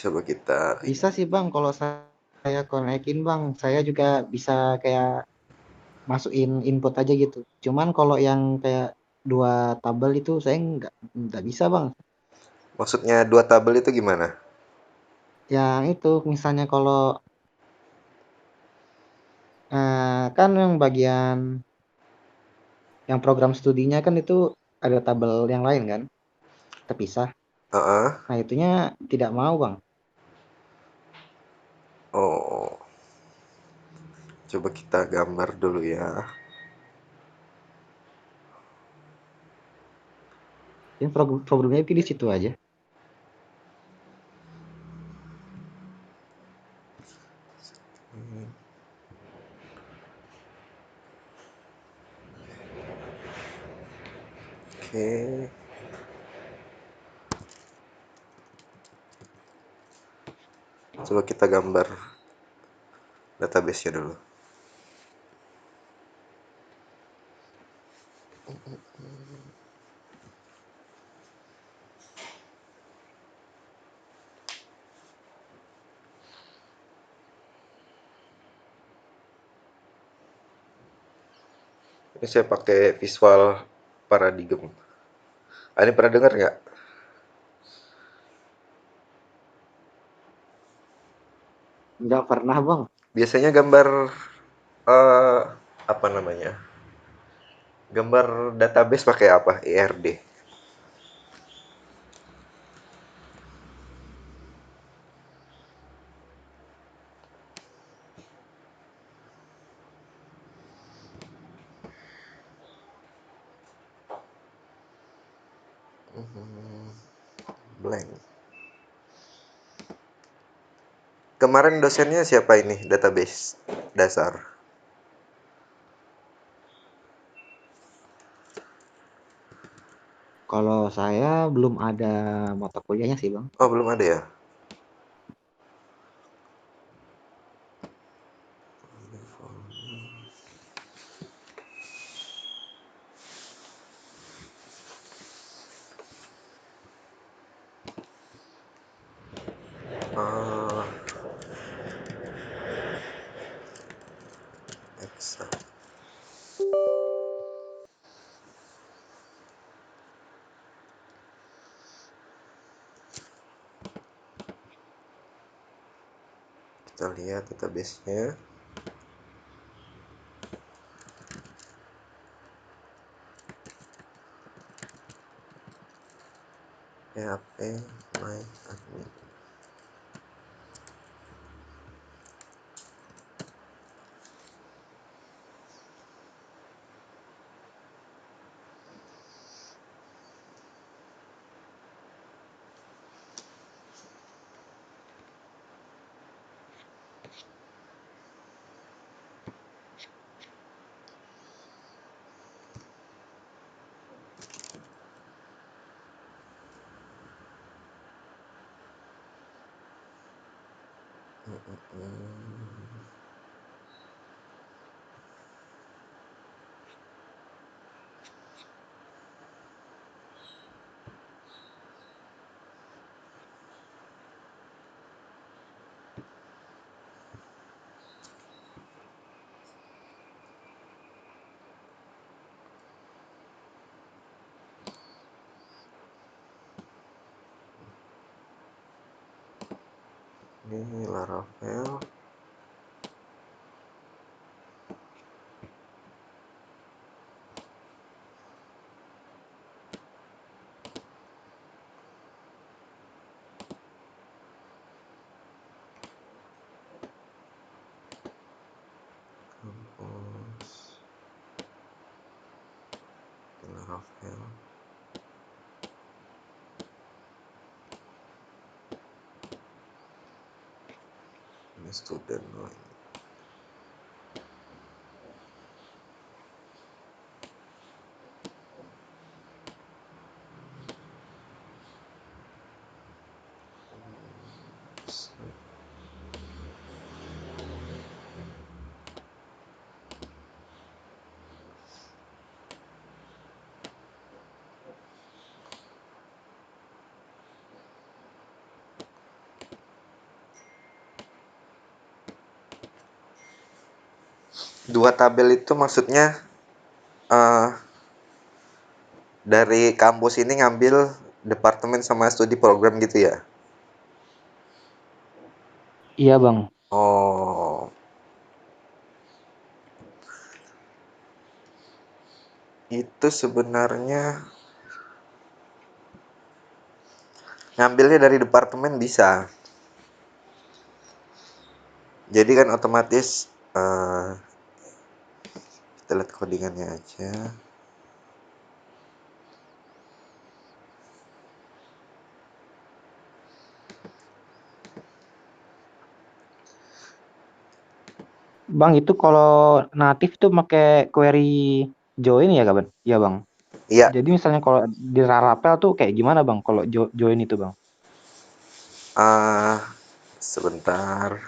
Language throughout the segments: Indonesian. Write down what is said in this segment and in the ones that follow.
Coba kita Bisa sih Bang, kalau saya konekin Bang, saya juga bisa kayak masukin input aja gitu. Cuman kalau yang kayak dua tabel itu saya nggak bisa Bang. maksudnya dua tabel itu gimana? Yang itu misalnya kalau kan yang bagian yang program studinya kan itu ada tabel yang lain kan, terpisah. Heeh. Nah itunya tidak mau Bang. Oh, coba kita gambar dulu ya. Ini problemnya itu di situ aja. Oke, coba kita gambar database-nya dulu. Ini saya pakai Visual Paradigm. Ah, ini pernah dengar nggak? Nggak pernah Bang. Biasanya gambar eh apa namanya? Gambar database pakai apa? ERD. Blank. Kemarin dosennya siapa ini? Database dasar. Kalau saya belum ada mata kuliahnya sih Bang. Oh, belum ada ya? Ah, Excel. Kita lihat database-nya. PHP My Admin. Ini Laravel. Compose. Laravel. Ini student. Oh, ini. Dua tabel itu maksudnya eh, dari kampus ini ngambil departemen sama studi program gitu ya? Iya bang. Oh, itu sebenarnya ngambilnya dari departemen bisa. Jadi kan otomatis kita lihat codingannya aja. Bang itu kalau natif tuh pakai query join ya kapan? Iya bang. Iya, Jadi misalnya kalau di Laravel tuh kayak gimana bang kalau join itu bang? eh sebentar.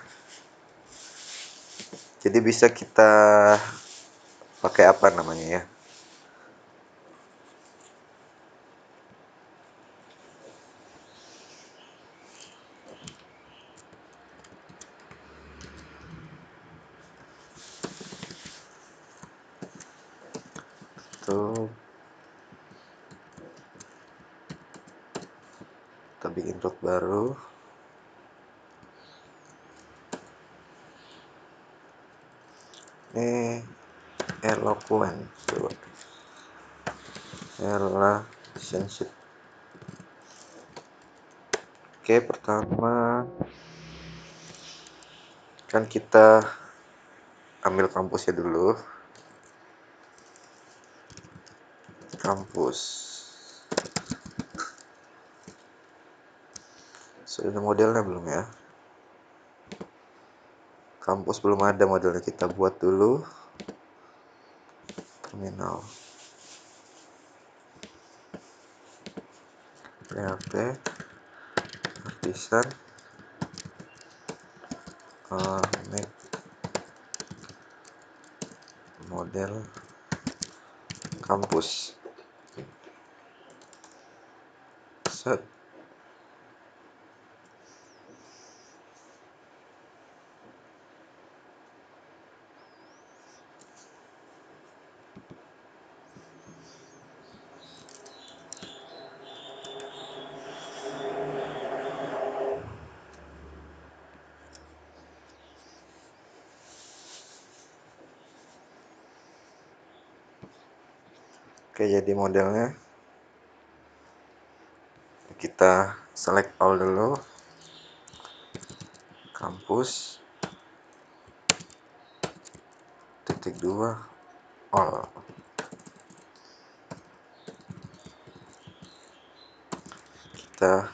Jadi bisa kita pakai apa namanya ya? Tuh, kita bikin root baru. Ini eloquent coba. Relationship. Oke, pertama kan kita ambil kampusnya dulu. Kampus. Sudah ada modelnya belum ya? Kampus belum ada modelnya, kita buat dulu. Terminal. PHP. Artisan. Make model kampus. Set. Oke, jadi modelnya kita select all dulu. Kampus. Titik 2 all. Kita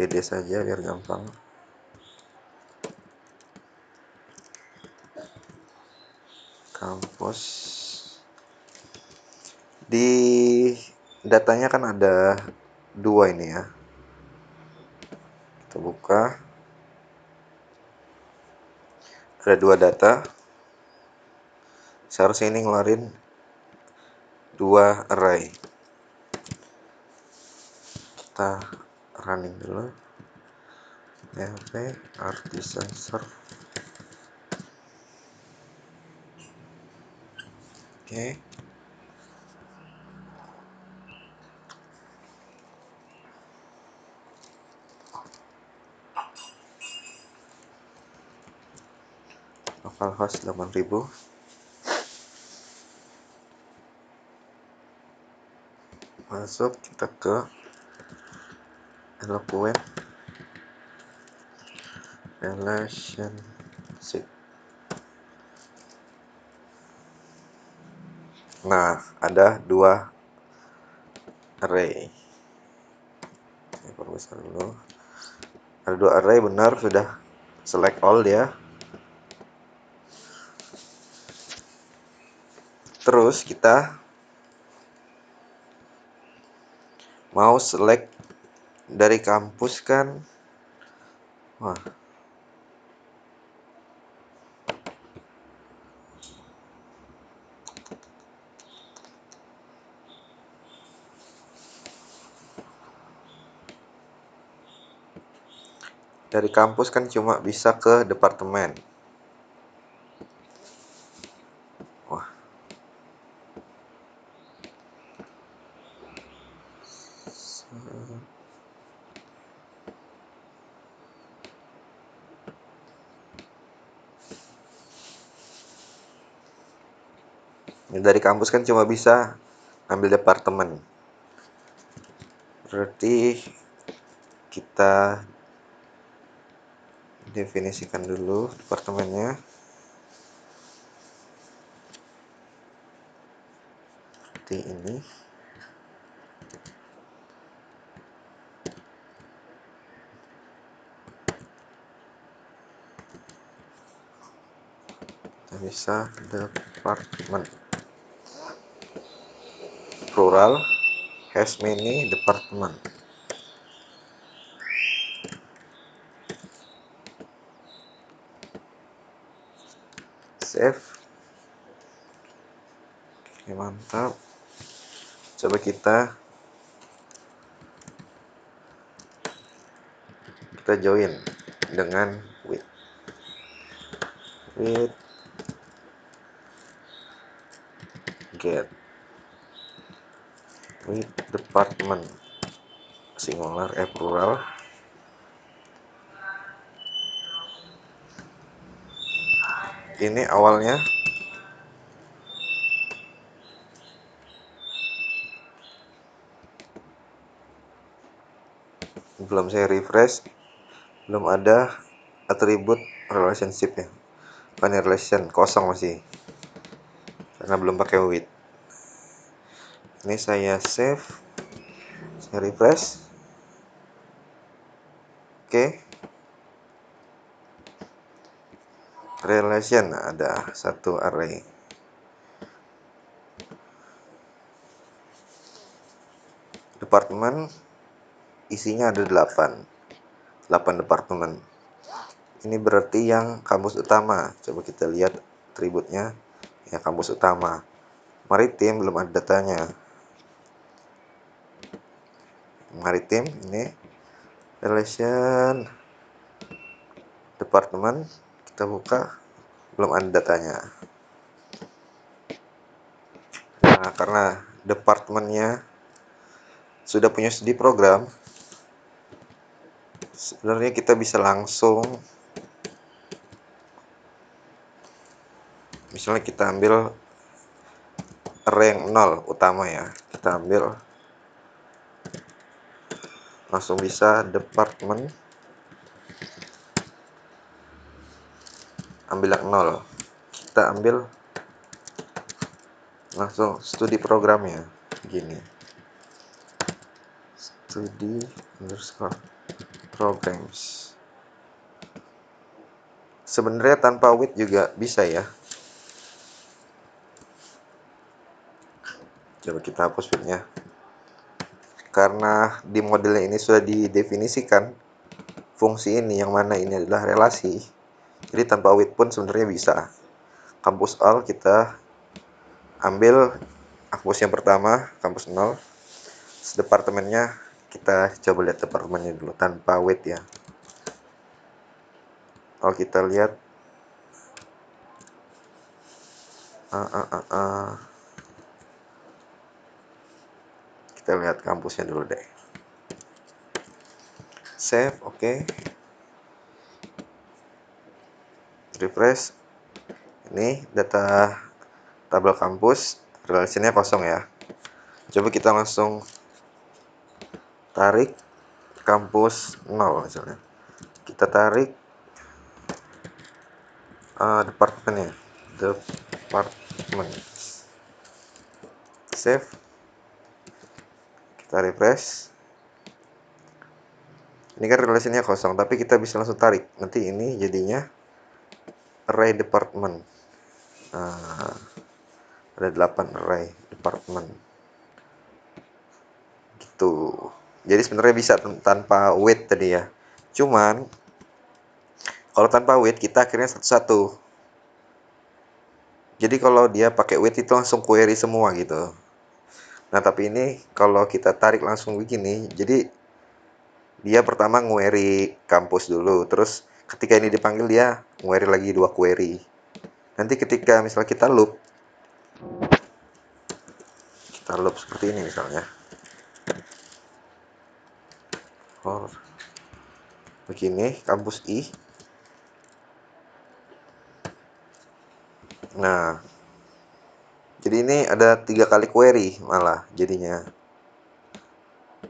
pd saja biar gampang. Kampus. Di datanya kan ada dua ini ya. Kita buka. Ada dua data. Seharusnya ini ngeluarin dua array. Kita running dulu. php artisan serve. Oke. Localhost 8000. Masuk kita ke eloquent relationship. Nah, ada dua array. Ini perbesar dulu. Ada dua array, benar, sudah select all dia. Terus kita mau select dari kampus kan. Wah, dari kampus kan cuma bisa ke departemen. Dari kampus kan cuma bisa ambil departemen. Berarti kita definisikan dulu departemennya. Seperti ini. Kita bisa departemen. Plural has many department. Save. Oke, mantap. Coba kita join dengan with get with department singular plural. Ini awalnya belum saya refresh, belum ada atribut relationship ya, bukan relation, kosong masih karena belum pakai with. Ini saya save, saya refresh. Oke, relation ada satu array. Departemen isinya ada 8 departemen. Ini berarti yang kampus utama. Coba kita lihat atributnya. Ya, kampus utama. Maritim belum ada datanya. Maritim ini relation departemen, kita buka, belum ada datanya. Nah, karena departemennya sudah punya studi program, sebenarnya kita bisa langsung, misalnya kita ambil array yang 0 utama ya, kita ambil langsung bisa departemen, ambil yang 0, kita ambil langsung studi programnya gini, studi underscore programs. Sebenarnya tanpa with juga bisa ya. Coba kita hapus with-nya. Karena di model ini sudah didefinisikan fungsi ini, yang mana ini adalah relasi, jadi tanpa with pun sebenarnya bisa. Kampus all kita ambil kampus yang pertama, kampus 0. Departemennya kita coba lihat departemennya dulu tanpa with ya. Kalau kita lihat kita lihat kampusnya dulu deh. Save, oke. Refresh. Ini data tabel kampus, relasinya kosong ya. Coba kita langsung tarik kampus 0 misalnya. Kita tarik departemennya, departemen. Save. Kita refresh. Ini kan relasinya kosong, tapi kita bisa langsung tarik. Nanti ini jadinya array department. Nah, ada 8 array department. Gitu. Jadi sebenarnya bisa tanpa with tadi ya. Cuman kalau tanpa with kita akhirnya satu-satu. Jadi kalau dia pakai with itu langsung query semua gitu. Nah, tapi ini kalau kita tarik langsung begini, jadi dia pertama query kampus dulu, terus ketika ini dipanggil dia query lagi 2 query. Nanti ketika misalnya kita loop seperti ini misalnya. Begini, kampus I. Nah, Jadi ini ada 3 kali query malah jadinya.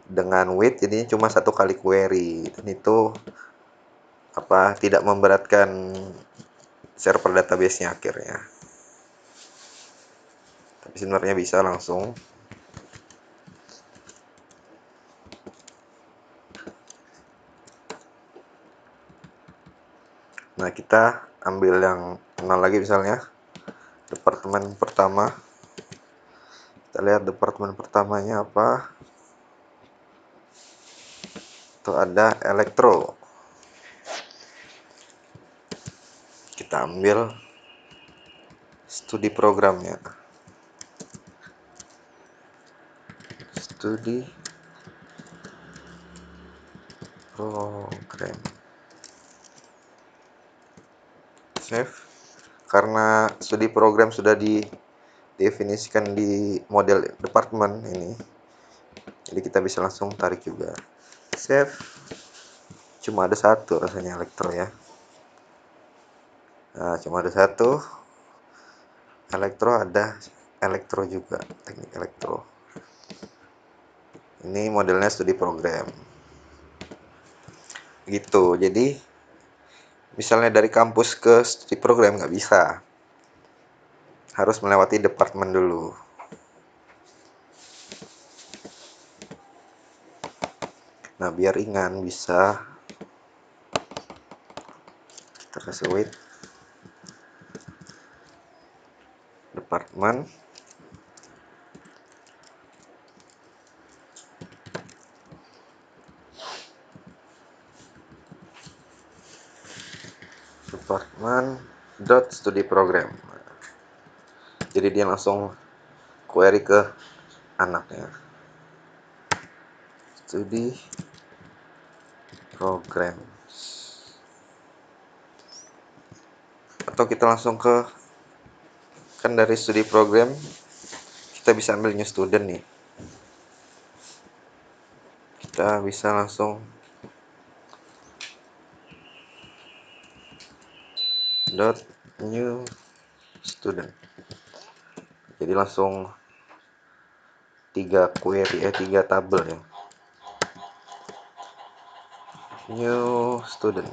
Dengan wait jadinya cuma 1 kali query. Dan itu tidak memberatkan server database-nya akhirnya. Tapi sebenarnya bisa langsung. Nah, kita ambil yang 0 lagi misalnya. Departemen pertama. Kita lihat departemen pertamanya apa. Itu ada elektro. Kita ambil studi programnya. Studi program. Save. Karena studi program sudah didefinisikan di model departemen ini, jadi kita bisa langsung tarik juga. Save. Cuma ada 1 rasanya elektro ya. Nah, cuma ada 1. Elektro ada elektro juga, teknik elektro. Ini modelnya studi program. Gitu. Jadi misalnya dari kampus ke studi program nggak bisa. Harus melewati departemen dulu. Nah, biar ringan bisa kita kasih wait departemen. Department dot studi program. Jadi dia langsung query ke anaknya. Studi program. Atau kita langsung kan dari studi program kita bisa ambil new student nih. Kita bisa langsung dot new student. Jadi langsung 3 tabel ya. New student.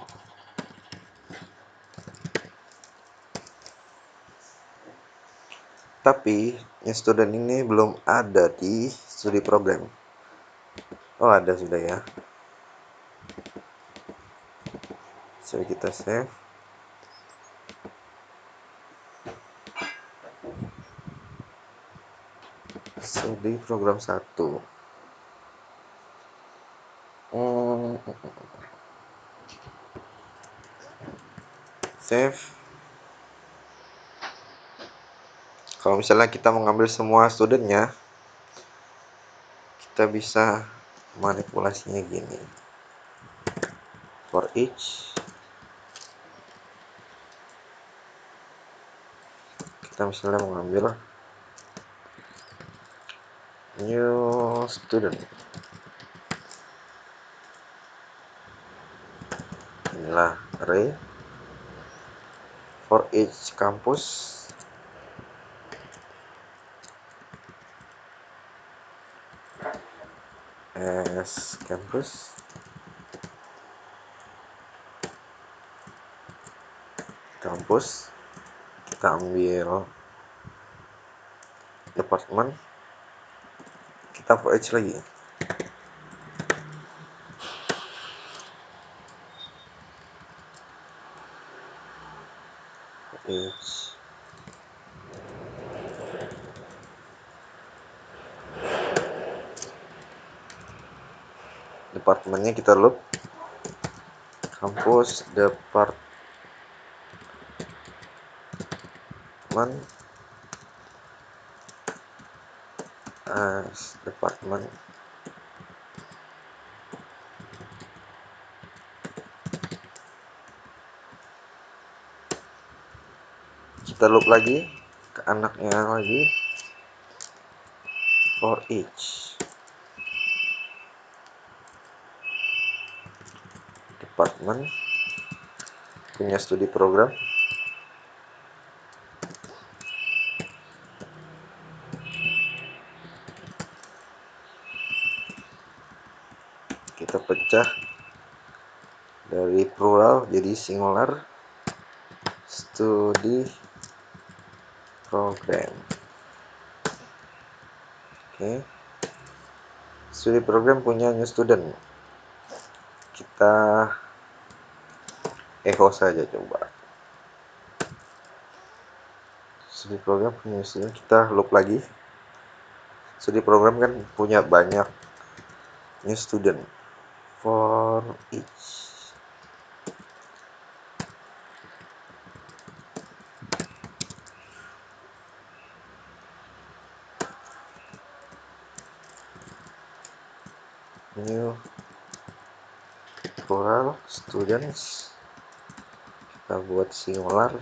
Tapi new student ini belum ada di studi program. Oh, ada sudah ya. So kita save. Studi program 1. Save. Kalau misalnya kita mengambil semua studentnya, kita bisa manipulasinya gini. For each kita misalnya mengambil new student. Inilah array for each campus. As campus. Kampus. Kita ambil department. Kita for each lagi. Each. Departemennya kita loop. Kampus department as department. Kita loop lagi ke anaknya lagi. For each department punya studi program. kita pecah dari plural jadi singular, studi program. Oke, studi program punya new student. Kita echo saja coba. Studi program punya new student, kita loop lagi. Studi program kan punya banyak new student for each. New plural students, kita buat singular,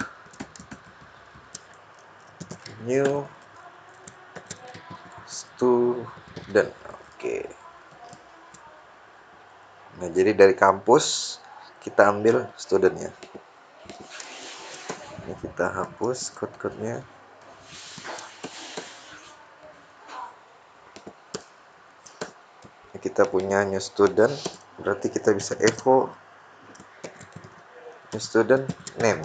new student. Oke. Nah, jadi dari kampus kita ambil studentnya. Ini kita hapus code-codenya. Ini kita punya new student, berarti kita bisa echo new student name.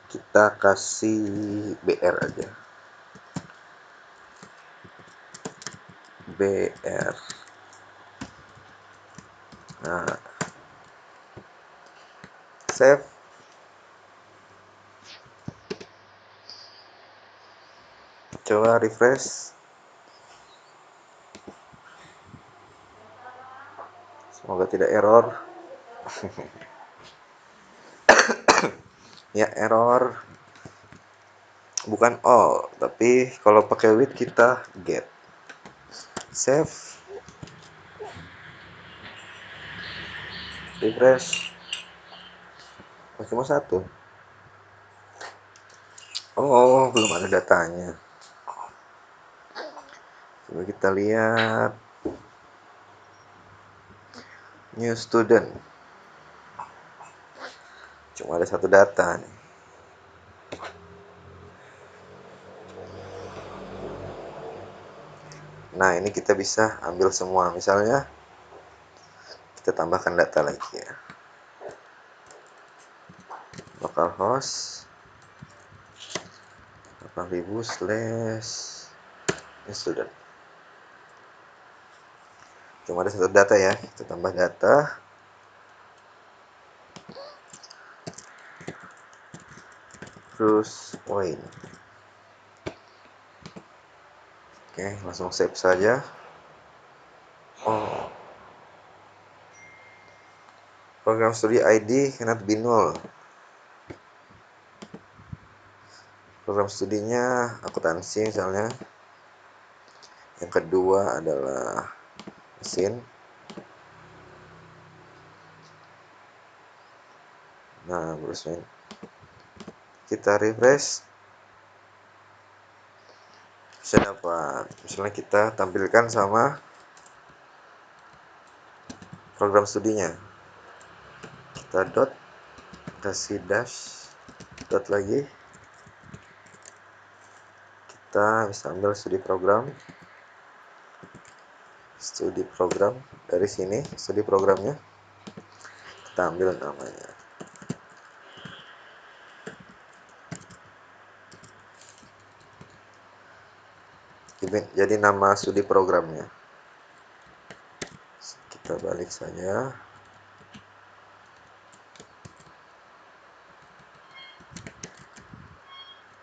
Kita kasih BR aja. BR. Nah, save. Coba refresh. Semoga tidak error. Ya, error. Bukan all, tapi kalau pakai with kita get. Save. Refresh. Oh, cuma satu. Oh, belum ada datanya. Coba kita lihat. New student. Cuma ada satu data nih. Nah, ini kita bisa ambil semua. Misalnya, kita tambahkan data lagi ya. Localhost 8000/student. Cuma ada satu data ya. Kita tambah data. Terus point. Oke, langsung save saja. Oh, program studi ID cannot be null. Program studinya akuntansi misalnya. Yang kedua adalah mesin. Nah, terus kita refresh, bisa dapat. Misalnya kita tampilkan sama program studinya. Kita dot, kasih dash, dot lagi. Kita bisa ambil studi program dari sini, studi programnya. Kita ambil namanya. Jadi nama studi programnya. Kita balik saja.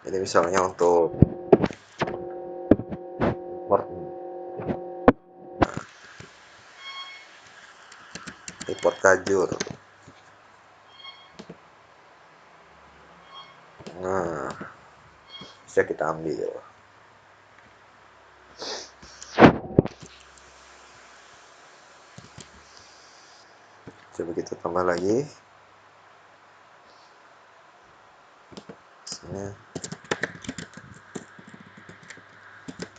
Jadi misalnya untuk import kajur. Nah, bisa kita ambil. Coba kita tambah lagi. Sini.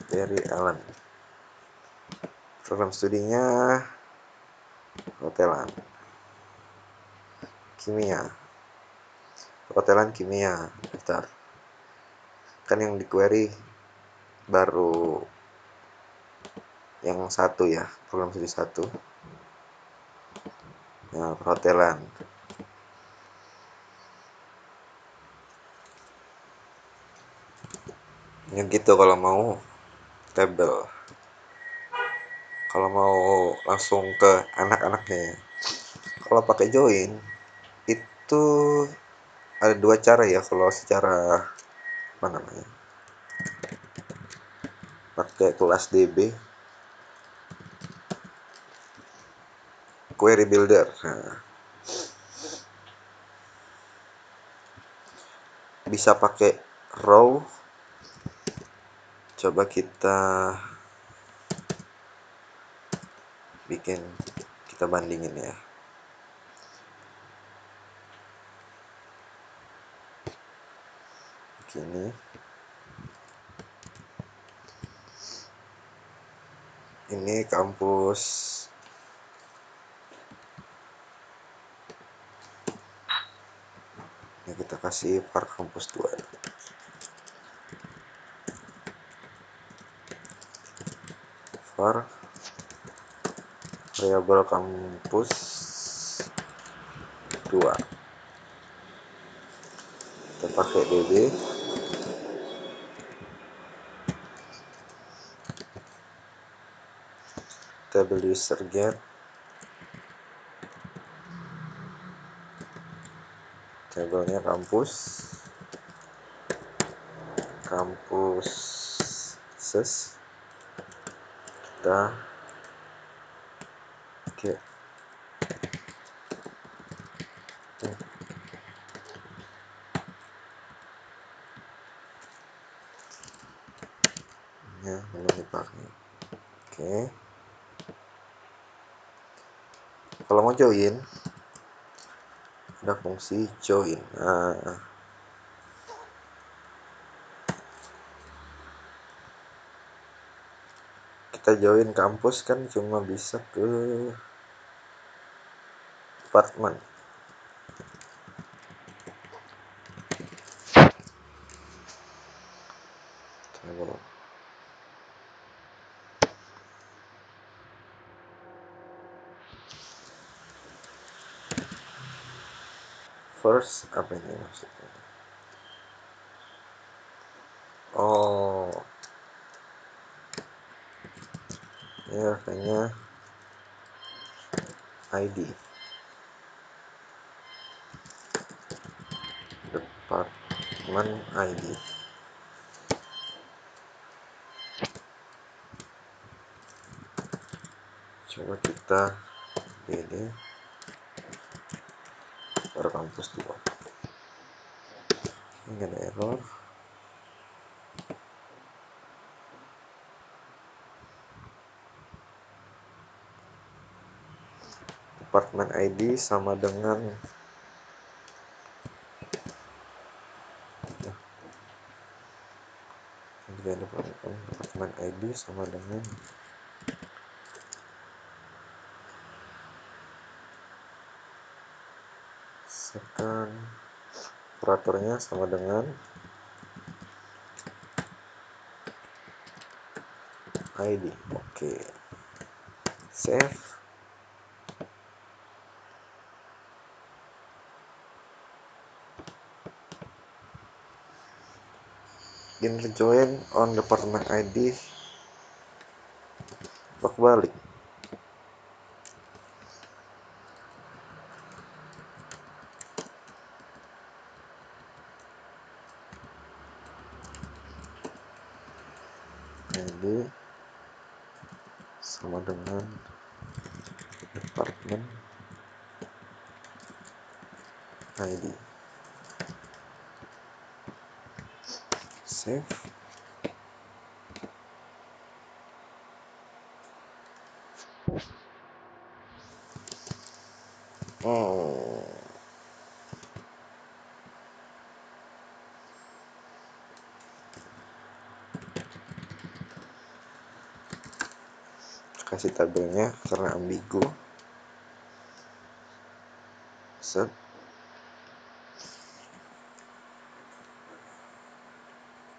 Dari Alan. Program studinya hotelan. Kimia. Hotelan kimia. Bentar. Kan yang di query baru yang satu ya, program studi satu. Nah, perhotelan. Yang gitu kalau mau tabel. Kalau mau langsung ke anak-anaknya. Kalau pakai join itu ada dua cara ya kalau secara apa namanya? Pakai kelas DB, query builder. Nah, bisa pakai row. Coba kita bikin, kita bandingin ya. Begini. Ini kampus, ini kita kasih var kampus 2. Var variabel kampus 2. Kita pakai db, table user get, tabelnya kampus, kampus ses, kita get. Ya, belum dipakai. Oke. Kalau mau join, ada fungsi join. Nah, kita join kampus kan cuma bisa ke departemen. First apa ini maksudnya? Oh, ini artinya ID, department ID. Coba kita ini per kampus 2. Ini ada error. Department ID sama dengan department ID sama dengan second, operatornya sama dengan ID. Oke. Save. Inner join on department ID balik. ID sama dengan department ID. Save. Oh, kasih tabelnya karena ambigu. Set.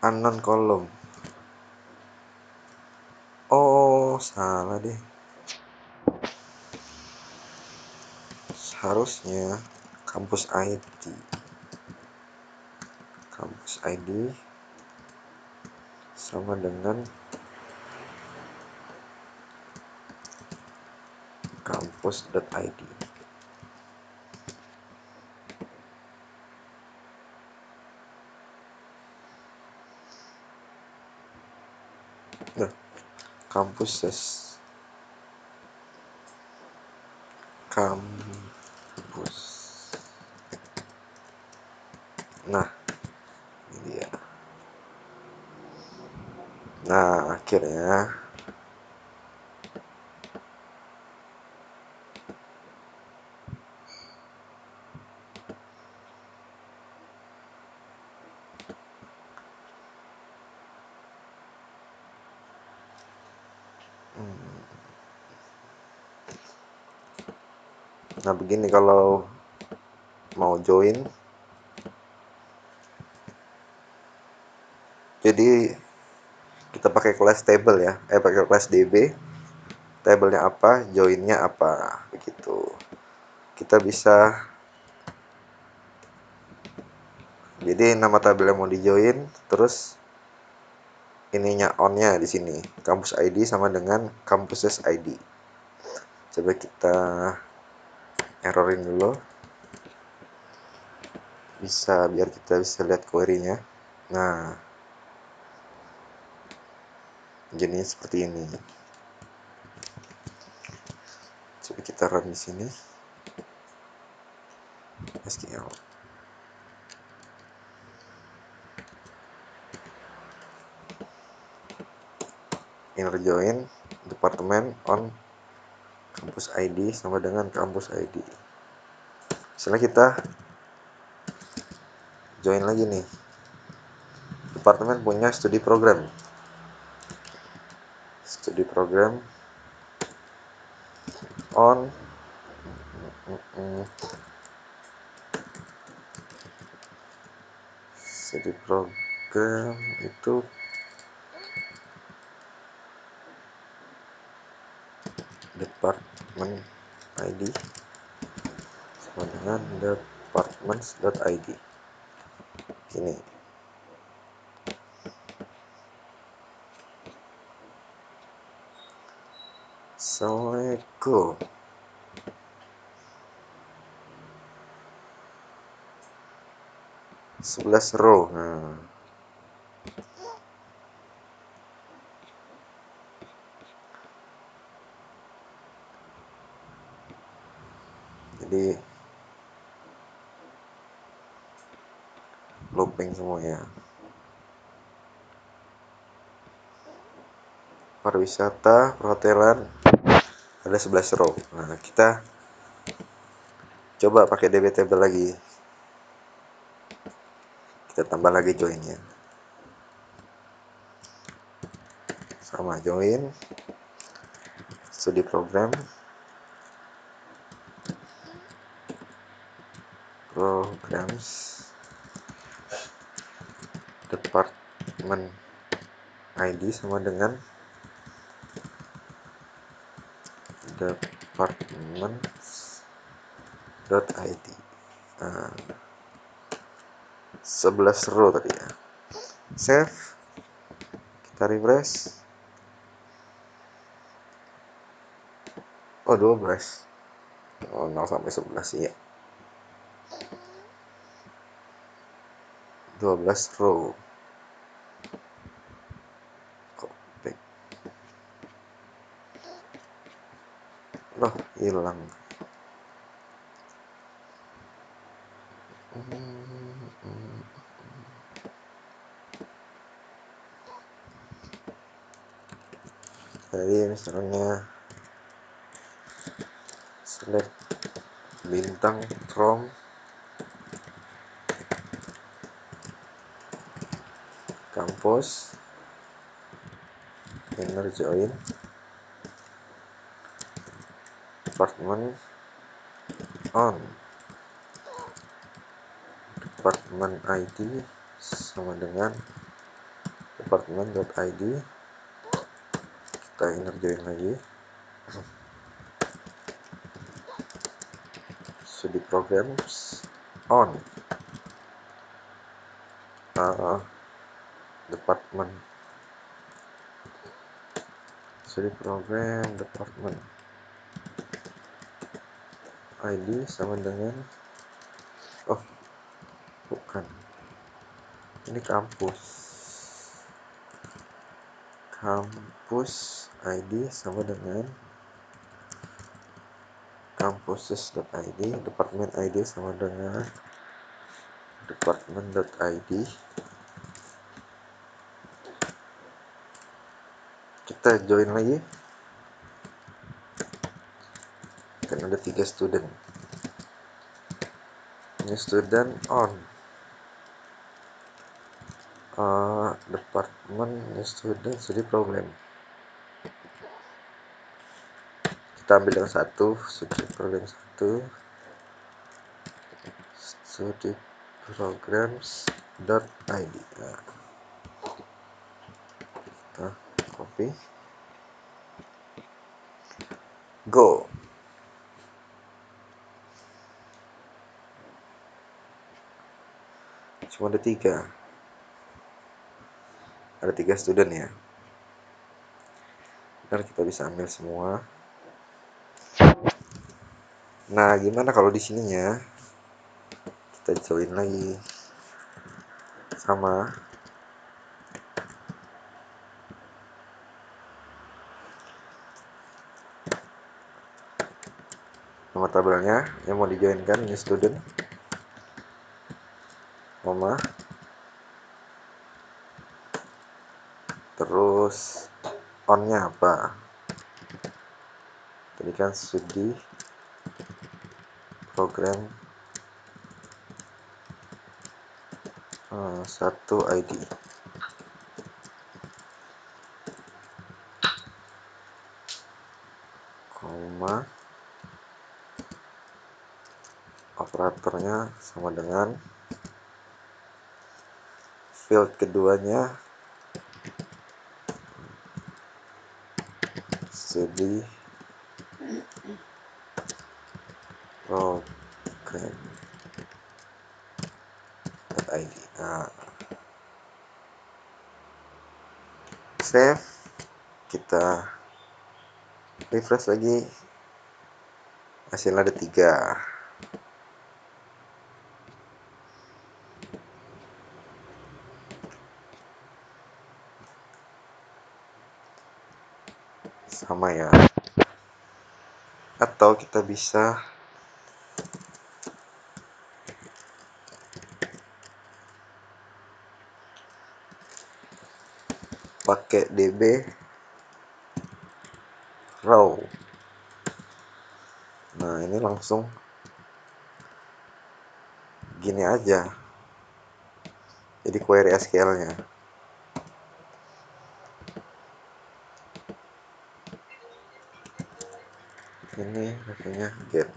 Unknown column. Oh, salah deh, seharusnya kampus ID sama dengan kampus.id. Nah, kampus. Nah, ini dia. Nah, akhirnya nah begini kalau mau join. Jadi kita pakai kelas table ya, pakai kelas DB. Tabelnya apa, joinnya apa, begitu. Kita bisa, jadi nama tabel yang mau di join, terus ininya onnya di sini, kampus ID sama dengan campuses ID. Coba kita errorin dulu, biar kita bisa lihat query-nya. Nah, jadinya seperti ini. Coba kita run di sini. SQL. Inner join departemen on kampus ID sama dengan kampus ID. Misalnya kita join lagi nih. Departemen punya studi program. Studi program on studi program itu department ID sama dengan departments.id. Ini Assalamualaikum. Sebelas row. Nah, jadi looping semuanya. Pariwisata, perhotelan ada 11 row. Nah, kita coba pakai DB table lagi. Kita tambah lagi joinnya. Sama join studi program programs department ID sama dengan departments.id. Nah, 11 row tadi ya. Save, kita refresh. Oh, 12. Oh, 0 sampai 11 ya. 12 row. Copy. Loh, hilang. Jadi misalnya select bintang from kampus, inner join department on department ID sama dengan department.id. Kita kita inner join lagi. Studi programs on department, studi program department ID sama dengan bukan, ini kampus ID sama dengan campuses.id, department ID sama dengan department.id. Kita join lagi, kan ada 3 student. Ini student on department student studi program. Kita ambil yang satu, studi program 1, studi programs.id. Nah, kita copy, go. Cuma ada 3 student ya. Ntar kita bisa ambil semua. Nah, gimana kalau di sininya kita join lagi sama nama tabelnya yang mau dijoinkan, ini student, koma, terus on-nya apa? Tadi kan studi program 1 ID, koma, operatornya sama dengan field keduanya studi program.id. Nah, save, kita refresh lagi, hasilnya ada 3. Sama ya, atau kita bisa pakai DB raw. Nah, ini langsung gini aja, jadi query SQL-nya. Ini artinya get.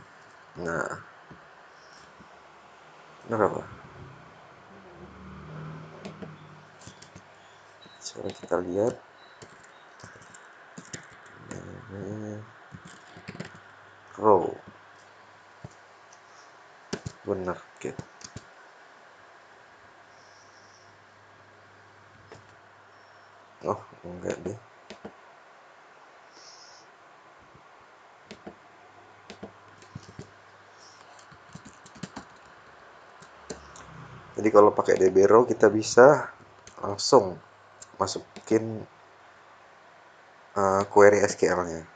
Nah, benar apa? Coba kita lihat. Ini row, benar get. Oh, enggak deh. Jadi kalau pakai DB row kita bisa langsung masukin query SQL-nya.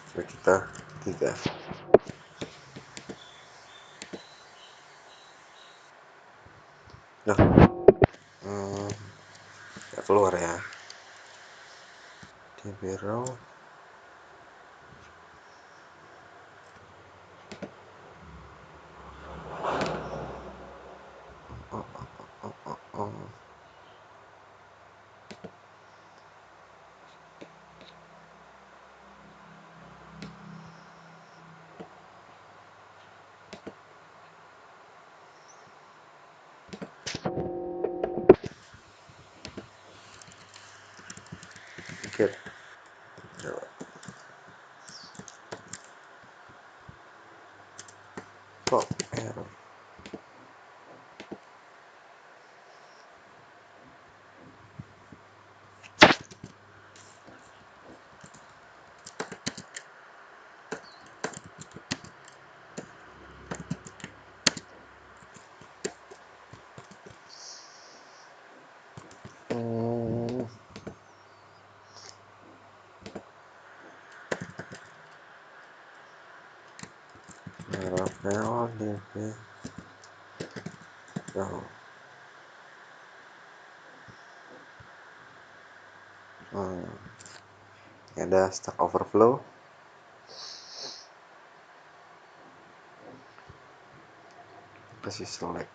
Coba kita 3. Nah, ya keluar ya. DB row. Shit. Kok error? Laravel DB. Oh. Ini ada Stack Overflow. Kasih select.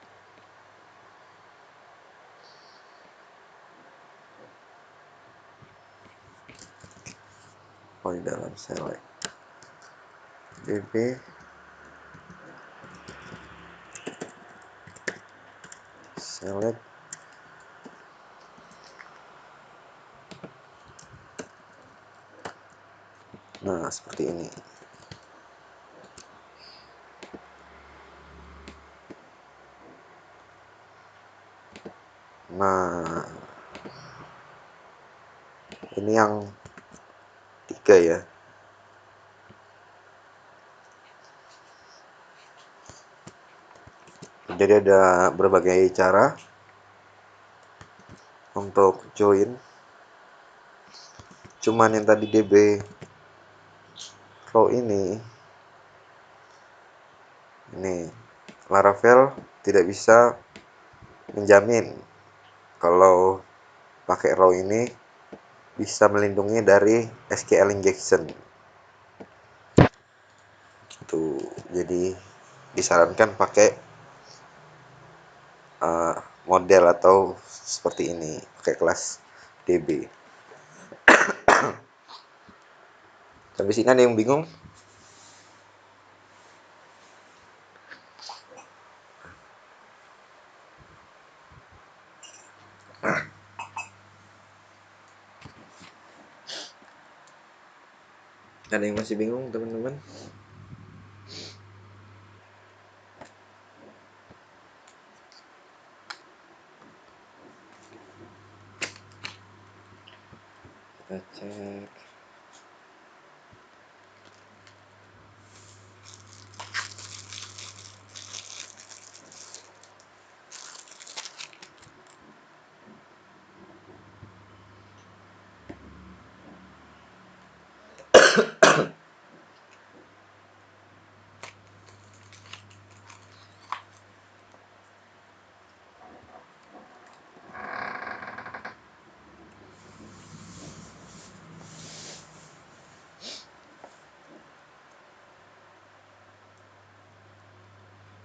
Oh, di dalam select db select. Nah, seperti ini. Nah, ini yang 3 ya. Jadi ada berbagai cara untuk join. Cuman yang tadi db row ini Laravel tidak bisa menjamin kalau pakai row ini bisa melindungi dari SQL injection. Gitu. Jadi disarankan pakai model atau seperti ini, pakai kelas DB. Sampai sini ada yang bingung? Ada yang masih bingung, teman-teman? Kita cek.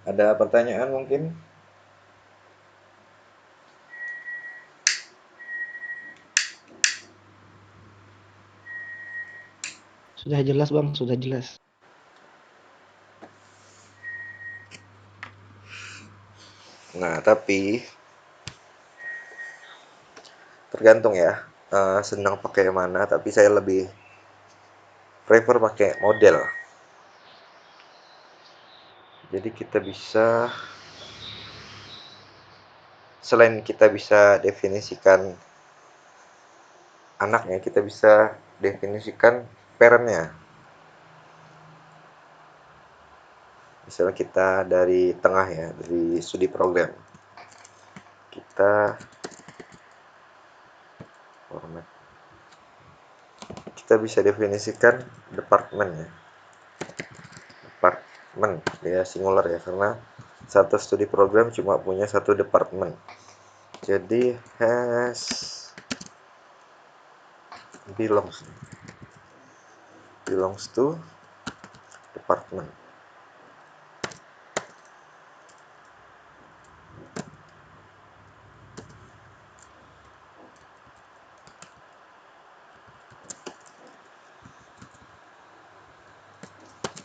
Ada pertanyaan mungkin? Sudah jelas Bang, sudah jelas. Nah, tapi tergantung ya, senang pakai yang mana, tapi saya lebih prefer pakai model. Jadi kita bisa, selain kita bisa definisikan anaknya, kita bisa definisikan parentnya. Misalnya kita dari tengah ya, dari studi program, kita format, kita bisa definisikan department ya, department ya, singular ya, karena satu studi program cuma punya satu department. Jadi has belongs to department.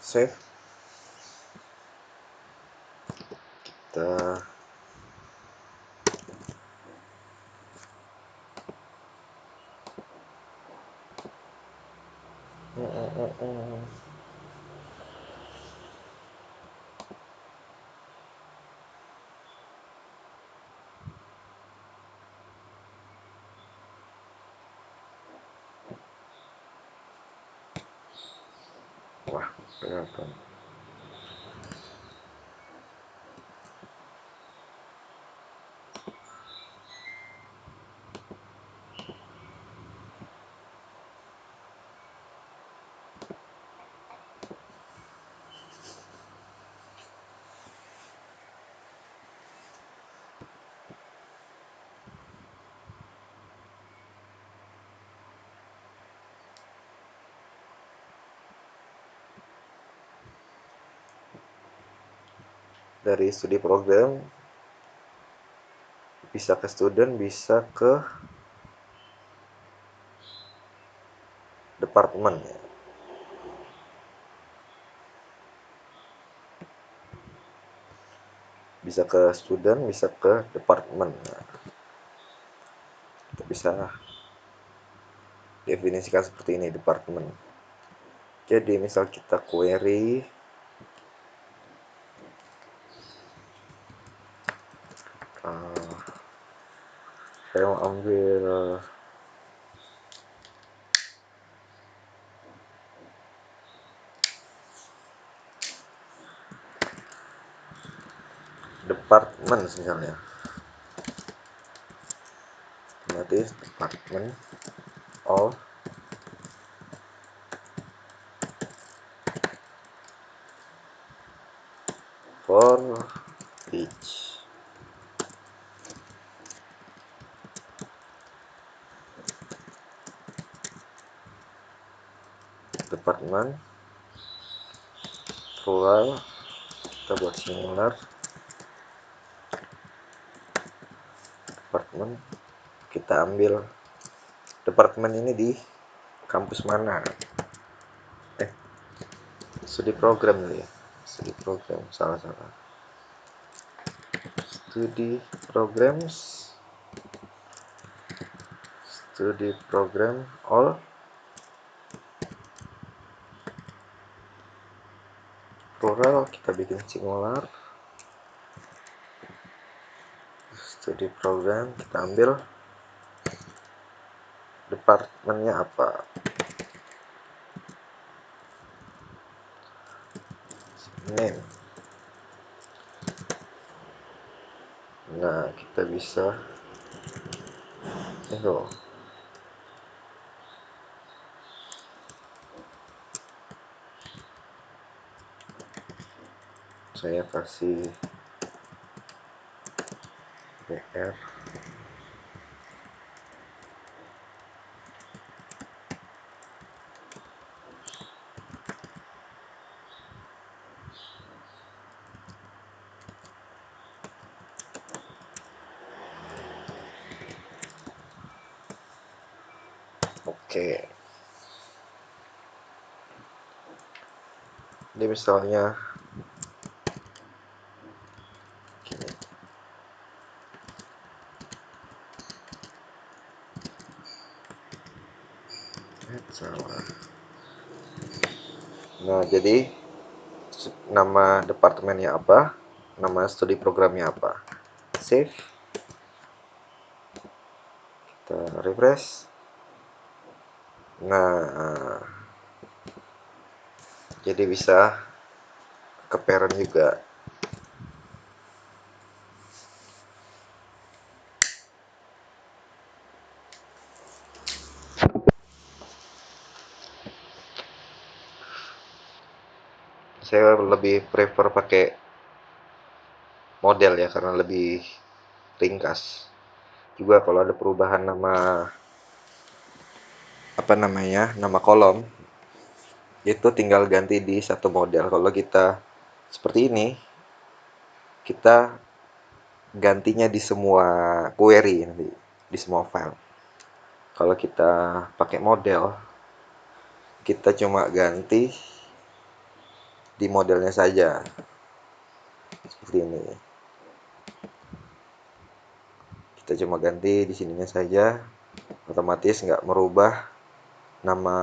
Save. Kita Mm, mm, mm. Wah, kelihatan. Dari studi program bisa ke student, bisa ke departemen ya. Bisa ke student, bisa ke departemen. Nah, kita bisa definisikan seperti ini departemen. Jadi misal kita query saya mau ambil departemen misalnya, otomatis departemen all for each departemen plural, kita buat singular departemen, kita ambil departemen ini di kampus mana, studi program dulu ya, studi program, salah studi programs, studi program all plural, kita bikin singular, studi program, kita ambil departemennya apa, name. Nah, kita bisa itu saya kasih BR. Oke, ini misalnya gini, salah. Nah, jadi nama departemennya apa, nama studi programnya apa, save, kita refresh. Nah, jadi bisa ke parent juga. Saya lebih prefer pakai model ya karena lebih ringkas. Juga kalau ada perubahan nama apa namanya, nama kolom itu tinggal ganti di satu model. Kalau kita seperti ini, kita gantinya di semua query nanti, di semua file. Kalau kita pakai model, kita cuma ganti di modelnya saja. Seperti ini. Kita cuma ganti di sininya saja, otomatis nggak merubah nama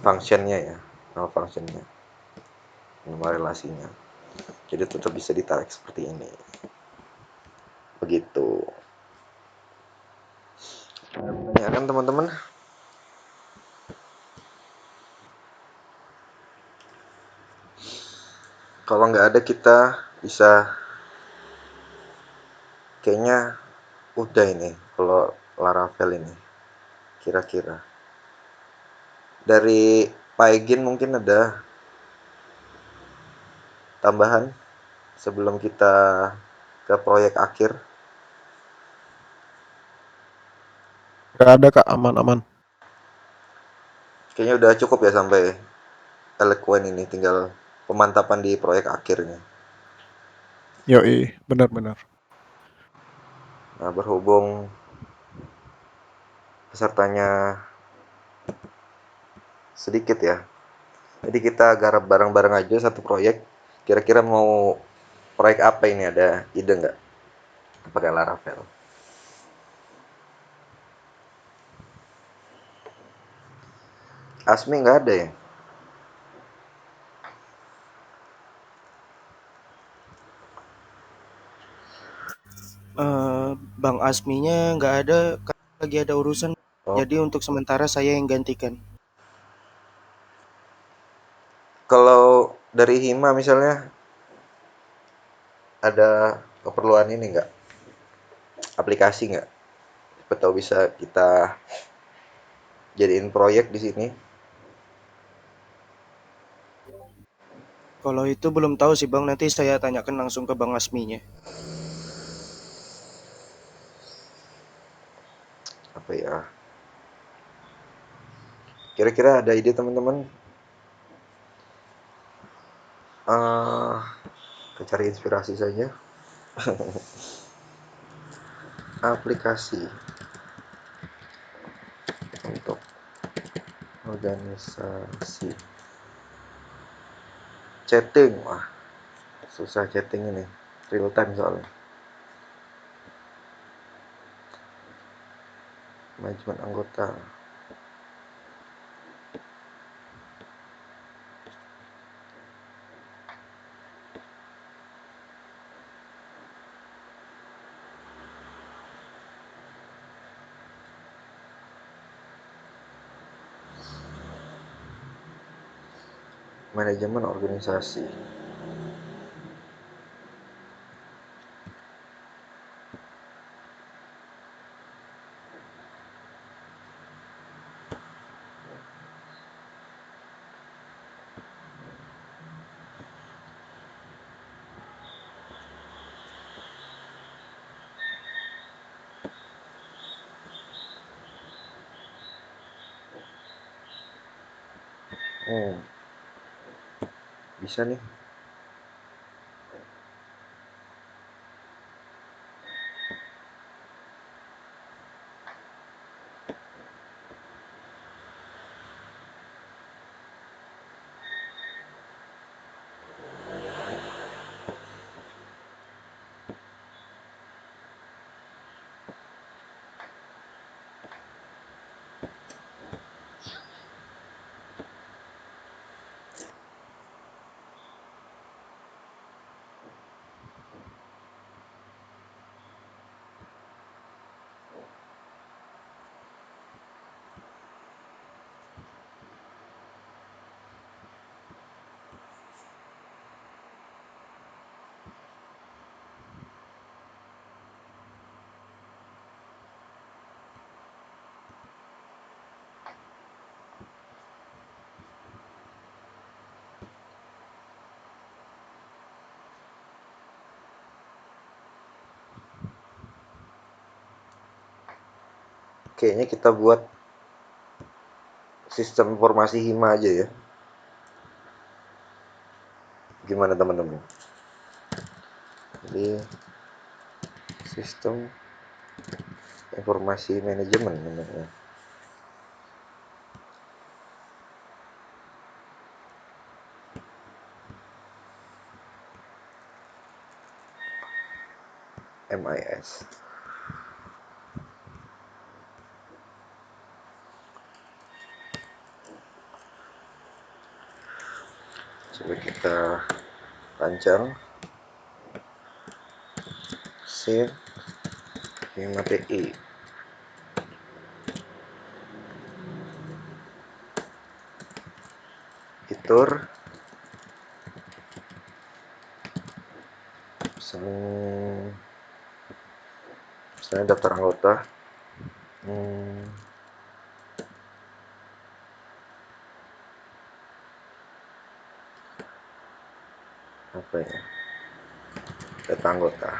functionnya ya, nama functionnya, nama relasinya. Jadi tetap bisa ditarik seperti ini. Begitu. Pertanyaan teman-teman? Kalau nggak ada kita bisa, kayaknya udah ini kalau Laravel ini kira-kira. Dari Pak Egin mungkin ada tambahan sebelum kita ke proyek akhir. Gak ada Kak, aman-aman. Kayaknya udah cukup ya sampai Eloquent ini, tinggal pemantapan di proyek akhirnya. Yoi, benar-benar. Nah, berhubung pesertanya sedikit ya, jadi kita garap bareng-bareng aja satu proyek. Kira-kira mau proyek apa ini, ada ide nggak pakai Laravel? Asmi nggak ada ya? Bang Asminya nggak ada, lagi ada urusan. Oh, Jadi untuk sementara saya yang gantikan. kalau dari Hima misalnya ada keperluan ini nggak? Aplikasi nggak? Siapa tahu bisa kita jadiin proyek di sini. Kalau itu belum tahu sih Bang, nanti saya tanyakan langsung ke Bang Asminya. Apa ya? Kira-kira ada ide teman-teman? Kita cari inspirasi saja. Aplikasi untuk organisasi chatting. Wah, susah chatting ini, real time soalnya. Manajemen anggota. Manajemen organisasi. Oh, bisa nih. Kayaknya kita buat sistem informasi Hima aja ya. Gimana teman-teman? Jadi sistem informasi manajemen namanya. MIS. Coba kita rancang save 5TI. Fitur misalnya daftar anggota, apa ya, data anggota,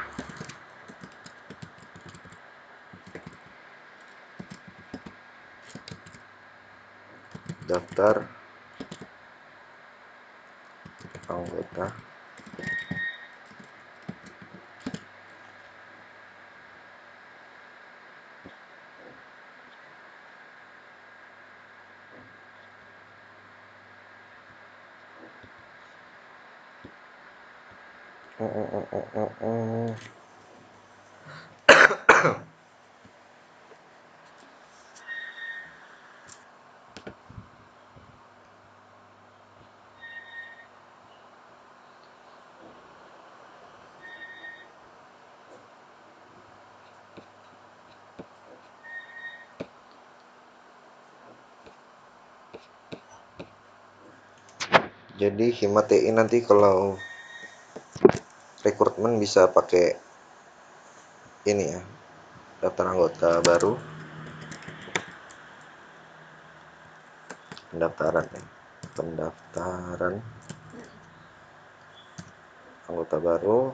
daftar anggota, jadi Hima TI nanti kalau rekrutmen bisa pakai ini ya, daftar anggota baru, pendaftaran anggota baru,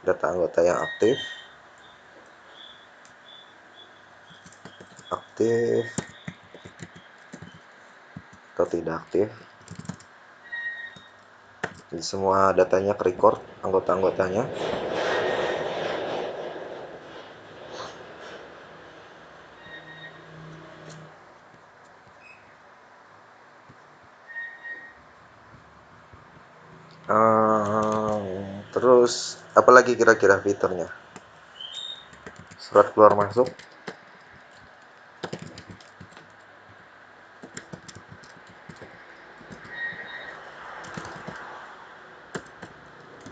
data anggota yang aktif atau tidak aktif. Jadi semua datanya ke record, anggota-anggotanya. Terus apalagi kira-kira fiturnya? Surat keluar masuk,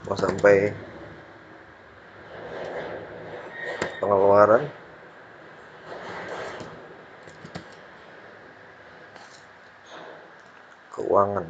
mau sampai pengeluaran, keuangan.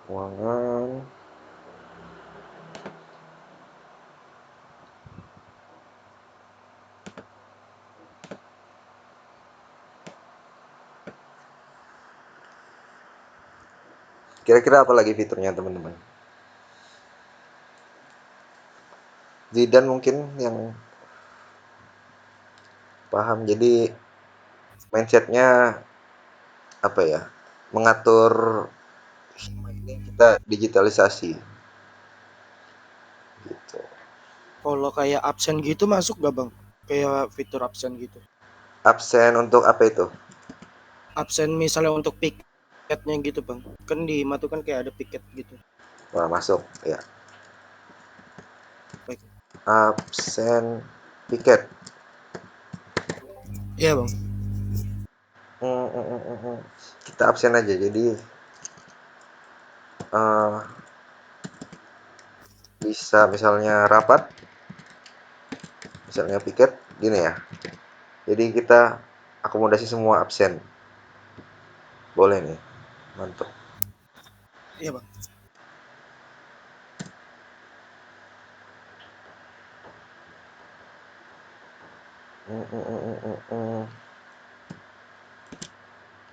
Keuangan. Kira-kira apa lagi fiturnya teman-teman? Zidan mungkin yang paham. Jadi mindsetnya apa ya, mengatur ini kita digitalisasi gitu. Kalau kayak absen gitu masuk gak bang? Kayak fitur absen gitu. Absen untuk apa itu? Absen misalnya untuk piketnya gitu bang. Kan di Hima tuh kan kayak ada piket gitu. Wah, masuk ya. Baik. Absen piket. Iya bang. Kita absen aja. Jadi bisa misalnya rapat, misalnya piket gini ya. Jadi kita akomodasi semua absen. Boleh nih. Mantap. Iya bang.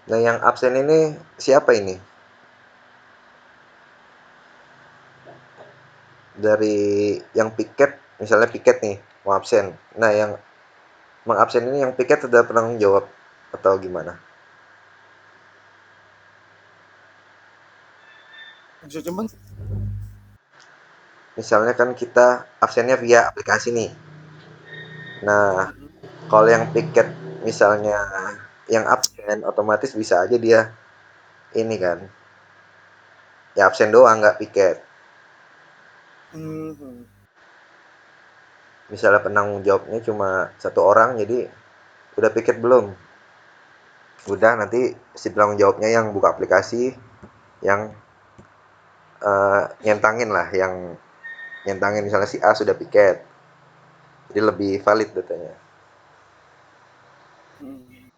Nah, yang absen ini siapa ini? Dari yang piket, misalnya piket nih, mau absen. Nah, yang mengabsen ini yang piket ada penanggung jawab atau gimana? Maksudnya bang? misalnya kan kita absennya via aplikasi nih. Nah, Mm-mm. kalau yang piket misalnya yang absen, otomatis bisa aja dia ini kan, ya absen doang nggak piket. Mhm. Misalnya penanggung jawabnya cuma satu orang, jadi udah piket belum? Udah, nanti si penanggung jawabnya yang buka aplikasi, yang nyentangin lah, yang nyentangin misalnya si A sudah piket, jadi lebih valid datanya. Mhm.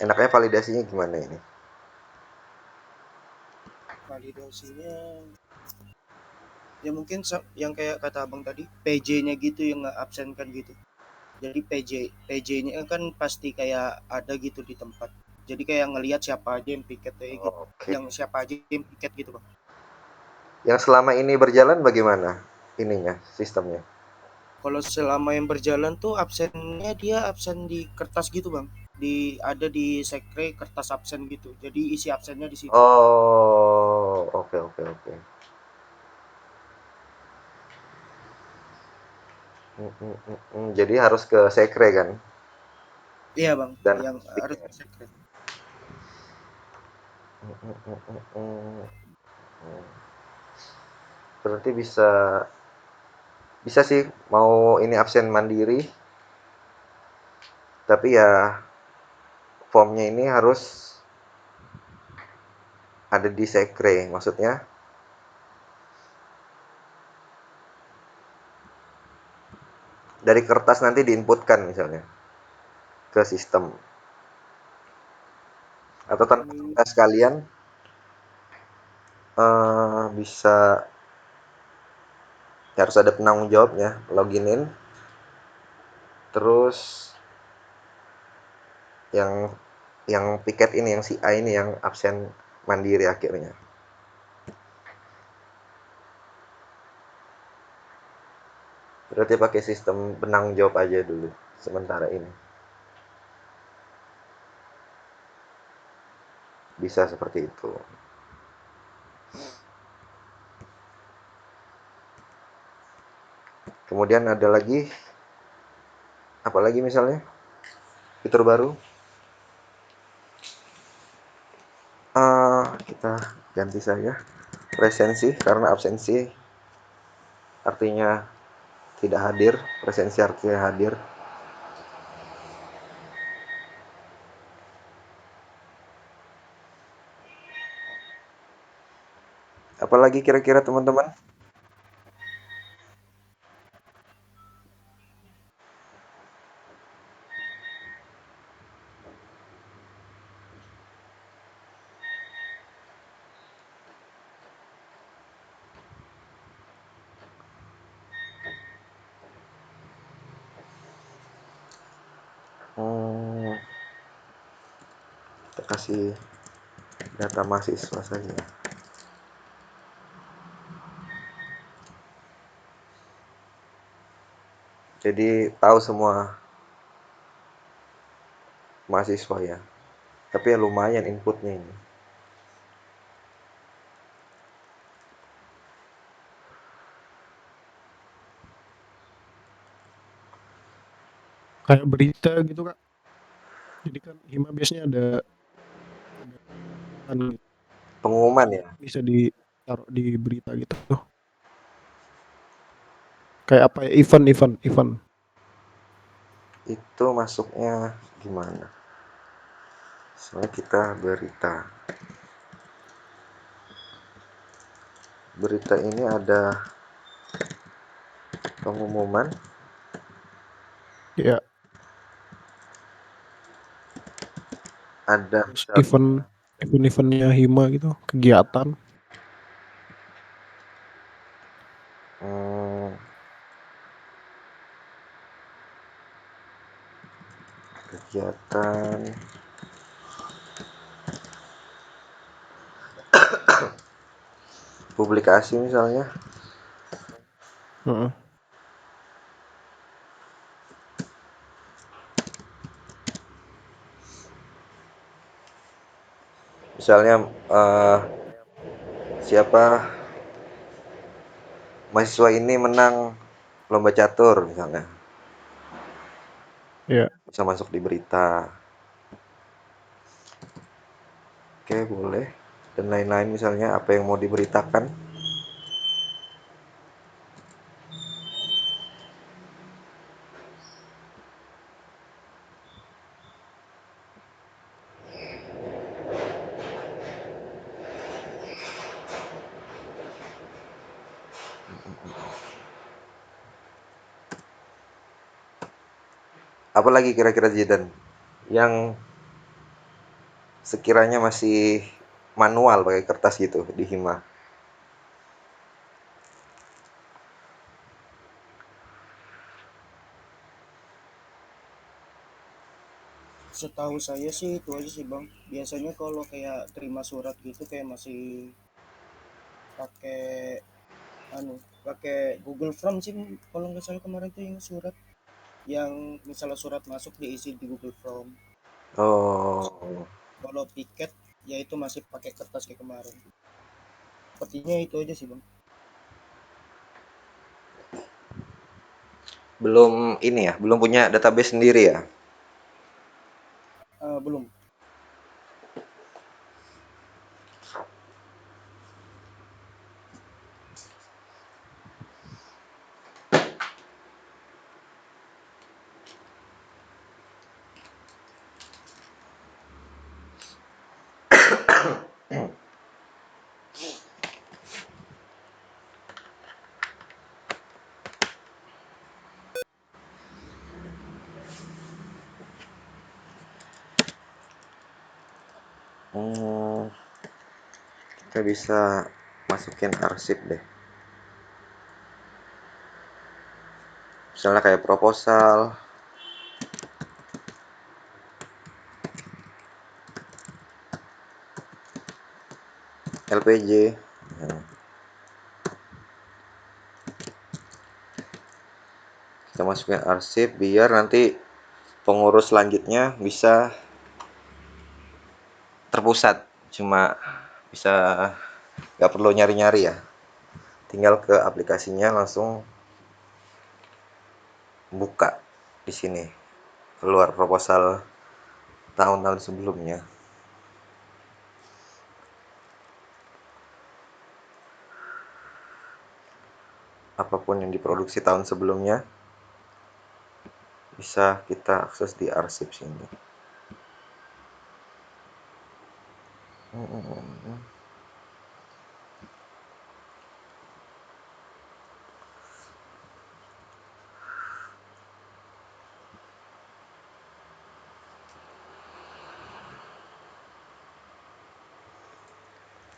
Enaknya validasinya gimana ini? Validasinya ya mungkin yang kayak kata abang tadi PJ-nya gitu yang nggak absenkan gitu. Jadi PJ-nya kan pasti kayak ada gitu di tempat. Jadi kayak ngelihat siapa aja yang piket kayak gitu. Oke. Yang siapa aja yang piket gitu bang. Yang selama ini berjalan bagaimana ininya, sistemnya? Kalau selama yang berjalan tuh absennya dia absen di kertas gitu bang. Ada di sekre kertas absen gitu. Jadi isi absennya di situ. Oh, oke oke oke. Jadi harus ke sekre kan? Iya bang, Dan yang harus harus piket. di sekre. Berarti bisa bisa sih mau ini absen mandiri, tapi ya formnya ini harus ada di sekre. Maksudnya dari kertas nanti diinputkan misalnya ke sistem. Atau tanpa Hmm, kertas kalian bisa ya harus ada penanggung jawabnya, login in, terus yang piket ini, yang si A ini yang absen mandiri akhirnya. Berarti pakai sistem penanggung jawab aja dulu sementara ini. Bisa seperti itu. Kemudian ada lagi apa lagi misalnya? Fitur baru. Kita ganti saja presensi karena absensi artinya tidak hadir, presensi artinya hadir. Apalagi kira-kira teman-teman? Hmm, kita kasih data mahasiswa saja. Jadi tahu semua mahasiswa ya. Tapi ya lumayan inputnya ini. Kayak berita gitu kak. Jadi kan Hima biasanya ada kan gitu. Pengumuman Jadi ya. bisa ditaruh di berita gitu. Kayak apa ya, event. Itu masuknya gimana? Soalnya kita berita. Berita ini ada pengumuman, Ya, ada terus misalnya eventnya Hima gitu, kegiatan. hmm, kegiatan publikasi misalnya. Heeh. Misalnya siapa mahasiswa ini menang lomba catur misalnya, Iya. bisa masuk di berita. Oke, boleh. Dan lain-lain misalnya apa yang mau diberitakan. Apalagi kira-kira Jidan yang sekiranya masih manual pakai kertas gitu di Hima. Setahu saya sih itu aja sih bang. Biasanya kalau kayak terima surat gitu kayak masih pakai pakai Google Form sih kalau nggak salah kemarin tuh yang surat, yang misalnya surat masuk diisi di Google Form. Oh, Kalau piket ya itu masih pakai kertas kayak kemarin. Sepertinya itu aja sih bang. belum ini ya, belum punya database sendiri ya. Belum. Hmm, kita bisa masukin arsip deh. Misalnya kayak proposal, LPJ. Nah, kita masukin arsip biar nanti pengurus selanjutnya bisa terpusat. Cuma bisa nggak perlu nyari-nyari ya. Tinggal ke aplikasinya langsung buka di sini. Keluar proposal tahun-tahun sebelumnya. Apapun yang diproduksi tahun sebelumnya bisa kita akses di arsip sini.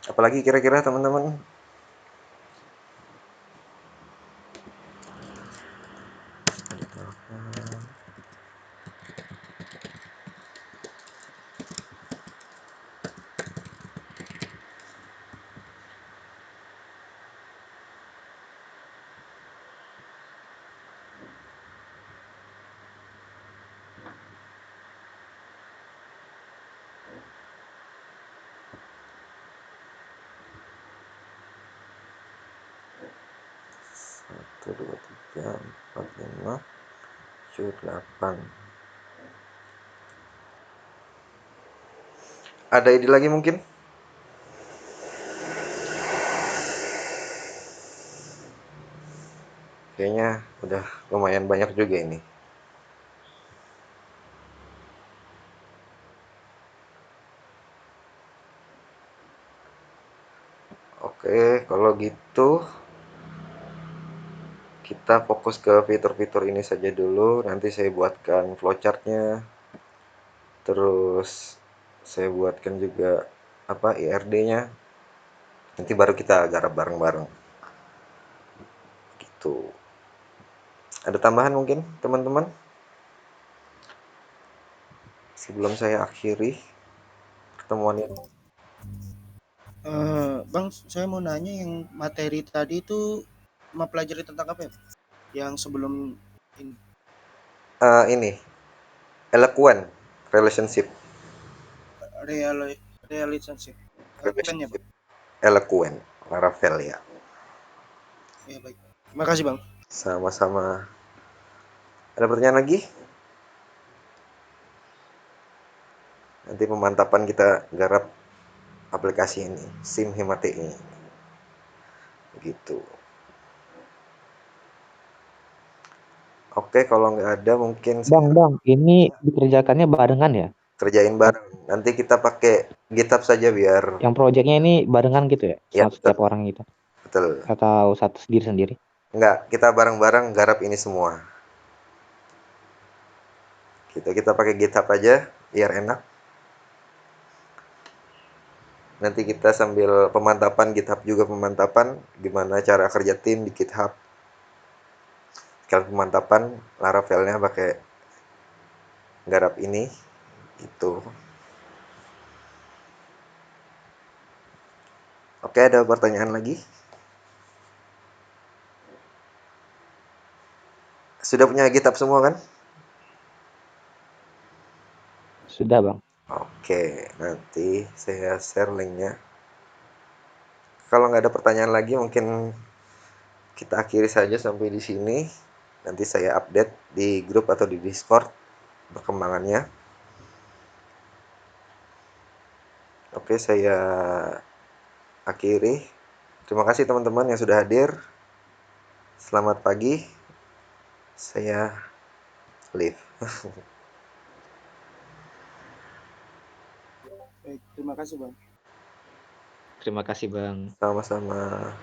Apalagi kira-kira teman-teman? Satu, dua, tiga, empat, lima, tujuh, delapan. Ada ide lagi mungkin? Kayaknya udah lumayan banyak juga ini. Oke, kalau gitu kita fokus ke fitur-fitur ini saja dulu. Nanti saya buatkan flowchartnya. Terus saya buatkan juga apa IRD-nya. Nanti baru kita garap bareng-bareng. Gitu. Ada tambahan mungkin teman-teman? Sebelum saya akhiri pertemuan ini. Bang, saya mau nanya yang materi tadi itu mempelajari tentang apa ya? Yang sebelum ini. Ini eloquent relationship. Relationship. Keren ya, Relationship Bang. eloquent, Laravel ya. Ya, baik. Makasih, Bang. Sama-sama. Ada pertanyaan lagi? Nanti pemantapan kita garap aplikasi ini, SIM Hemat TI. Begitu. Oke, kalau nggak ada mungkin Bang, ini dikerjakannya barengan ya? kerjain bareng. Nanti kita pakai GitHub saja biar Yang proyeknya ini barengan gitu ya? ya Setiap betul. orang gitu? Betul. Atau satu sendiri-sendiri? Enggak, kita bareng-bareng garap ini semua. Kita pakai GitHub aja biar enak. Nanti kita sambil pemantapan GitHub juga pemantapan gimana cara kerja tim di GitHub. Kalau pemantapan Laravelnya pakai garap ini itu. Oke, ada pertanyaan lagi? Sudah punya GitHub semua kan? Sudah, Bang. Oke, nanti saya share linknya. Kalau nggak ada pertanyaan lagi mungkin kita akhiri saja sampai di sini. Nanti saya update di grup atau di Discord perkembangannya. Oke, saya akhiri. Terima kasih teman-teman yang sudah hadir. Selamat pagi. Saya leave. Baik, terima kasih, Bang. Terima kasih, Bang. Sama-sama.